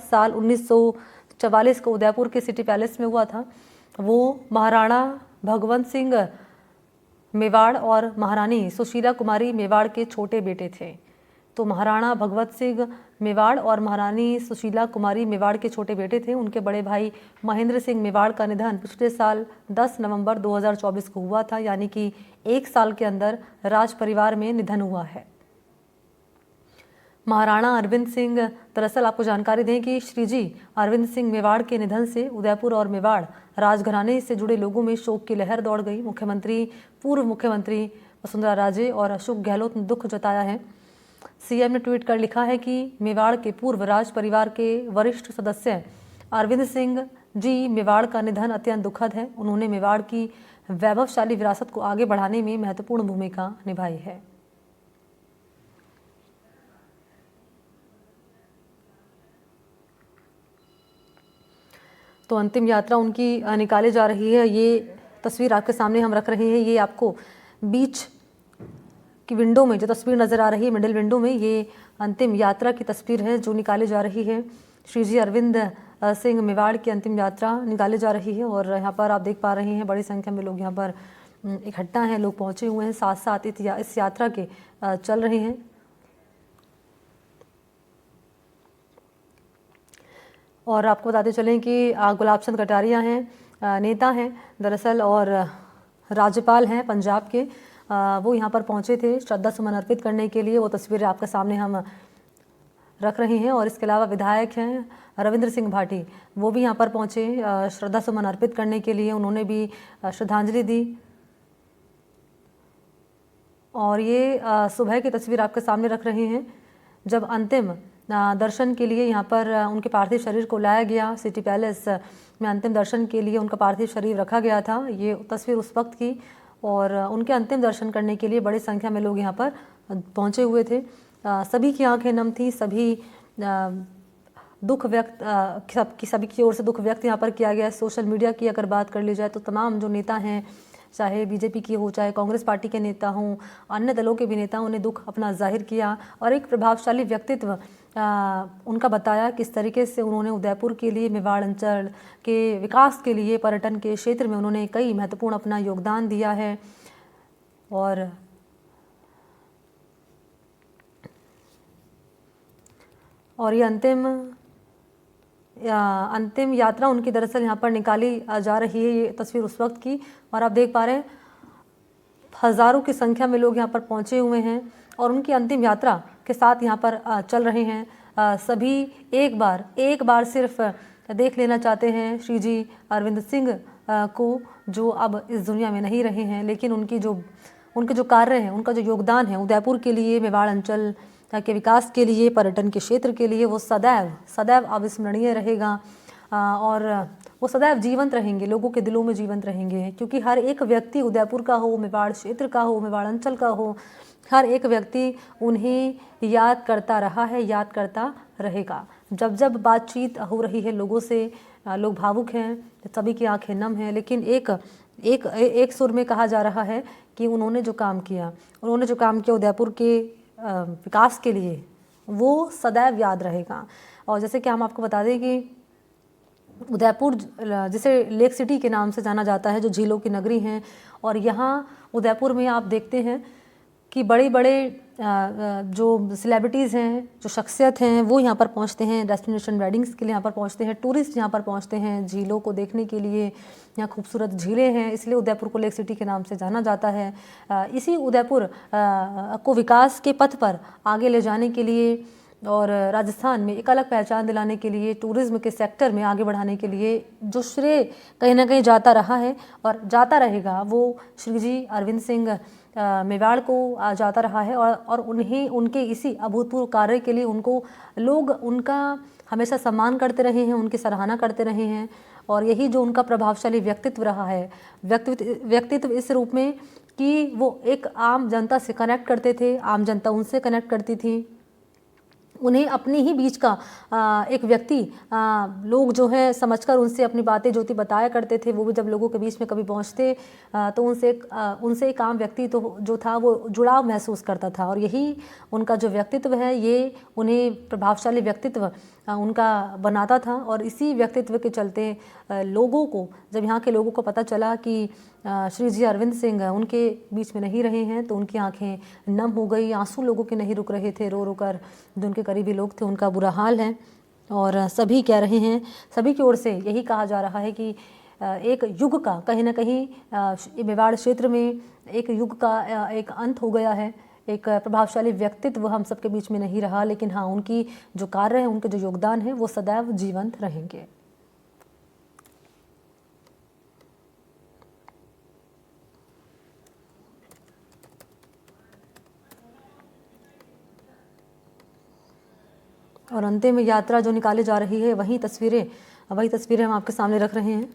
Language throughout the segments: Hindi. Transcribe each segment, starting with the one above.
साल 1944 को उदयपुर के सिटी पैलेस में हुआ था। वो महाराणा भगवंत सिंह मेवाड़ और महारानी सुशीला कुमारी मेवाड़ के छोटे बेटे थे। तो महाराणा भगवत सिंह मेवाड़ और महारानी सुशीला कुमारी मेवाड़ के छोटे बेटे थे। उनके बड़े भाई महेंद्र सिंह मेवाड़ का निधन पिछले साल 10 नवंबर 2024 को हुआ था, यानी कि एक साल के अंदर राज परिवार में निधन हुआ है। महाराणा अरविंद सिंह, दरअसल आपको जानकारी दें कि श्रीजी अरविंद सिंह मेवाड़ के निधन से उदयपुर और मेवाड़ राजघराने से जुड़े लोगों में शोक की लहर दौड़ गई। पूर्व मुख्यमंत्री वसुंधरा राजे और अशोक गहलोत ने दुख जताया है। सीएम ने ट्वीट कर लिखा है कि मेवाड़ के पूर्व राज परिवार के वरिष्ठ सदस्य अरविंद सिंह जी मेवाड़ का निधन अत्यंत दुखद है। उन्होंने मेवाड़ की वैभवशाली विरासत को आगे बढ़ाने में महत्वपूर्ण भूमिका निभाई है। तो अंतिम यात्रा उनकी निकाली जा रही है। ये तस्वीर आपके सामने हम रख रहे हैं। ये आपको बीच की विंडो में जो तस्वीर नज़र आ रही है, मिडिल विंडो में, ये अंतिम यात्रा की तस्वीर है जो निकाली जा रही है। श्रीजी अरविंद सिंह मेवाड़ की अंतिम यात्रा निकाली जा रही है और यहाँ पर आप देख पा रहे हैं बड़ी संख्या में लोग यहाँ पर इकट्ठा हैं, लोग पहुँचे हुए हैं, साथ साथ इस यात्रा के चल रहे हैं। और आपको बताते चलें कि गुलाब चंद कटारिया हैं, नेता हैं दरअसल और राज्यपाल हैं पंजाब के। वो यहाँ पर पहुँचे थे श्रद्धा सुमन अर्पित करने के लिए। वो तस्वीरें आपके सामने हम रख रहे हैं। और इसके अलावा विधायक हैं रविंद्र सिंह भाटी, वो भी यहाँ पर पहुँचे श्रद्धा सुमन अर्पित करने के लिए। उन्होंने भी श्रद्धांजलि दी। और ये सुबह की तस्वीर आपके सामने रख रहे हैं जब अंतिम दर्शन के लिए यहाँ पर उनके पार्थिव शरीर को लाया गया। सिटी पैलेस में अंतिम दर्शन के लिए उनका पार्थिव शरीर रखा गया था। ये तस्वीर उस वक्त की और उनके अंतिम दर्शन करने के लिए बड़ी संख्या में लोग यहाँ पर पहुँचे हुए थे। सभी की आंखें नम थी, सभी दुख व्यक्त सभी की ओर से दुख व्यक्त यहाँ पर किया गया। सोशल मीडिया की अगर बात कर ली जाए तो तमाम जो नेता हैं, चाहे बीजेपी की हो, चाहे कांग्रेस पार्टी के नेता हों, अन्य दलों के भी नेताओं ने दुख अपना जाहिर किया और एक प्रभावशाली व्यक्तित्व उनका बताया किस तरीके से उन्होंने उदयपुर के लिए, मेवाड़ अंचल के विकास के लिए, पर्यटन के क्षेत्र में उन्होंने कई महत्वपूर्ण अपना योगदान दिया है। और ये अंतिम यात्रा उनकी दरअसल यहाँ पर निकाली जा रही है। ये तस्वीर उस वक्त की और आप देख पा रहे हैं हज़ारों की संख्या में लोग यहाँ पर पहुँचे हुए हैं और उनकी अंतिम यात्रा के साथ यहाँ पर चल रहे हैं। सभी एक बार सिर्फ देख लेना चाहते हैं श्रीजी अरविंद सिंह को, जो अब इस दुनिया में नहीं रहे हैं, लेकिन उनके जो कार्य हैं, उनका जो योगदान है उदयपुर के लिए, मेवाड़ अंचल के विकास के लिए, पर्यटन के क्षेत्र के लिए, वो सदैव अविस्मरणीय रहेगा और वो सदैव जीवंत रहेंगे, लोगों के दिलों में जीवंत रहेंगे। क्योंकि हर एक व्यक्ति उदयपुर का हो, मेवाड़ क्षेत्र का हो, मेवाड़ अंचल का हो, हर एक व्यक्ति उन्हें याद करता रहा है, याद करता रहेगा। जब बातचीत हो रही है लोगों से, लोग भावुक हैं, सभी की आंखें नम हैं, लेकिन एक सुर में कहा जा रहा है कि उन्होंने जो काम किया उदयपुर के विकास के लिए, वो सदैव याद रहेगा। और जैसे कि हम आपको बता दें कि उदयपुर जिसे लेक सिटी के नाम से जाना जाता है, जो झीलों की नगरी हैं, और यहाँ उदयपुर में आप देखते हैं कि बड़े जो सेलिब्रिटीज़ हैं, जो शख्सियत हैं, वो यहाँ पर पहुँचते हैं डेस्टिनेशन वेडिंग्स के लिए, यहाँ पर पहुँचते हैं टूरिस्ट, यहाँ पर पहुँचते हैं झीलों को देखने के लिए। यहाँ खूबसूरत झीलें हैं, इसलिए उदयपुर को लेक सिटी के नाम से जाना जाता है। इसी उदयपुर को विकास के पथ पर आगे ले जाने के लिए और राजस्थान में एक अलग पहचान दिलाने के लिए, टूरिज़्म के सेक्टर में आगे बढ़ाने के लिए जो श्रेय कहीं ना कहीं जाता रहा है और जाता रहेगा, वो श्रीजी अरविंद सिंह मेवाड़ को जाता रहा है। और उनके इसी अभूतपूर्व कार्य के लिए लोग उनका हमेशा सम्मान करते रहे हैं, उनकी सराहना करते रहे हैं। और यही जो उनका प्रभावशाली व्यक्तित्व रहा है, व्यक्तित्व इस रूप में कि वो एक आम जनता से कनेक्ट करते थे, आम जनता उनसे कनेक्ट करती थी। उन्हें अपने ही बीच का एक व्यक्ति लोग जो है समझकर उनसे अपनी बातें जो थी बताया करते थे। वो भी जब लोगों के बीच में कभी पहुंचते तो उनसे एक आम व्यक्ति तो जो था वो जुड़ाव महसूस करता था, और यही उनका जो व्यक्तित्व है ये उन्हें प्रभावशाली व्यक्तित्व उनका बनाता था। और इसी व्यक्तित्व के चलते लोगों को, जब यहाँ के लोगों को पता चला कि श्री जी अरविंद सिंह उनके बीच में नहीं रहे हैं, तो उनकी आंखें नम हो गई, आंसू लोगों के नहीं रुक रहे थे। रो रो कर जो उनके करीबी लोग थे उनका बुरा हाल है। और सभी कह रहे हैं, सभी की ओर से यही कहा जा रहा है कि एक युग का कहीं ना कहीं मेवाड़ क्षेत्र में एक युग का एक अंत हो गया है। एक प्रभावशाली व्यक्तित्व हम सबके बीच में नहीं रहा, लेकिन हाँ, उनकी जो कार्य है, उनके जो योगदान है, वो सदैव जीवंत रहेंगे। और अंतिम यात्रा जो निकाली जा रही है वही तस्वीरें हम आपके सामने रख रहे हैं।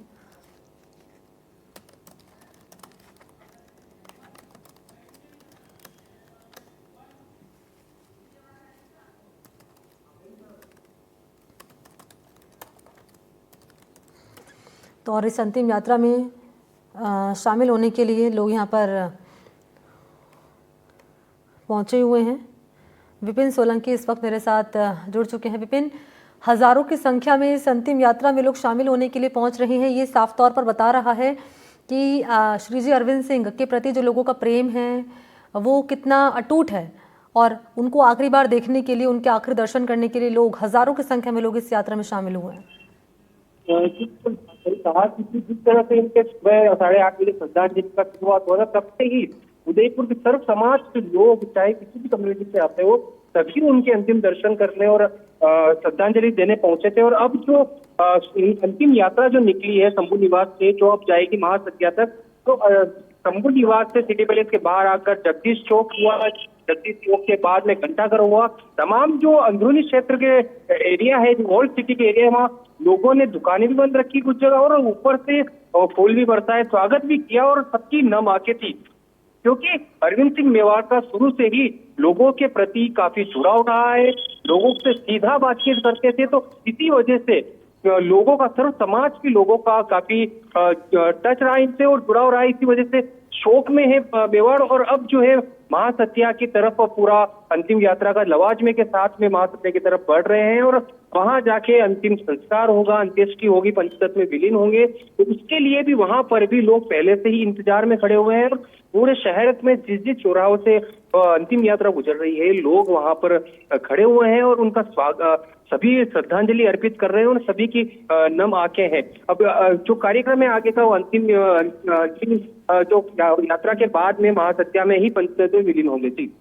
तो और इस अंतिम यात्रा में शामिल होने के लिए लोग यहाँ पर पहुँचे हुए हैं। विपिन सोलंकी इस वक्त मेरे साथ जुड़ चुके हैं। विपिन, हजारों की संख्या में इस अंतिम यात्रा में लोग शामिल होने के लिए पहुंच रहे हैं। ये साफ तौर पर बता रहा है कि श्री जी अरविंद सिंह के प्रति जो लोगों का प्रेम है वो कितना अटूट है, और उनको आखिरी बार देखने के लिए, उनके आखिरी दर्शन करने के लिए लोग, हजारों की संख्या में लोग इस यात्रा में शामिल हुए हैं। कहा कि जिस तरह से इनके सुबह 8:30 बजे श्रद्धांजलि का शुरुआत हुआ था, तब से ही उदयपुर के सर्व समाज के लोग, चाहे किसी भी कम्युनिटी से आते हो, सभी उनके अंतिम दर्शन करने और श्रद्धांजलि देने पहुंचे थे। और अब जो अंतिम यात्रा जो निकली है शंभू निवास से, जो अब जाएगी महासत्या तक, तो शंभू निवास से सिटी पैलेस के बाहर आकर जगदीश चौक हुआ, जगदीश चौक के बाद में घंटाघर हुआ, तमाम जो अंदरूनी क्षेत्र के एरिया है, जो ओल्ड सिटी के एरिया है, वहाँ लोगों ने दुकानें भी बंद रखी कुछ जगह, और ऊपर से फूल भी बरसाए, स्वागत भी किया, और सबकी नम आंखें थी, क्योंकि अरविंद सिंह मेवाड़ का शुरू से ही लोगों के प्रति काफी जुड़ाव रहा है, लोगों से सीधा बातचीत करते थे। तो इसी वजह से लोगों का, सर्व समाज के लोगों का काफी टच रहा इनसे और जुड़ाव रहा है। इसी वजह से शोक में है मेवाड़, और अब जो है महासत्या की तरफ पूरा अंतिम यात्रा का लवाजमे के साथ में महासत्या की तरफ बढ़ रहे हैं, और वहां जाके अंतिम संस्कार होगा, अंत्येष्टि होगी, पंचतत्व में विलीन होंगे। तो उसके लिए भी वहां पर भी लोग पहले से ही इंतजार में खड़े हुए हैं। पूरे शहर में जिस चौराहों से अंतिम यात्रा गुजर रही है, लोग वहां पर खड़े हुए हैं और उनका सभी श्रद्धांजलि अर्पित कर रहे हैं, और सभी की नम आंखें हैं। अब जो कार्यक्रम है आगे का, वो अंतिम जो यात्रा के बाद में महासत्या में ही पंचतत्व में विलीन होंगे। जी।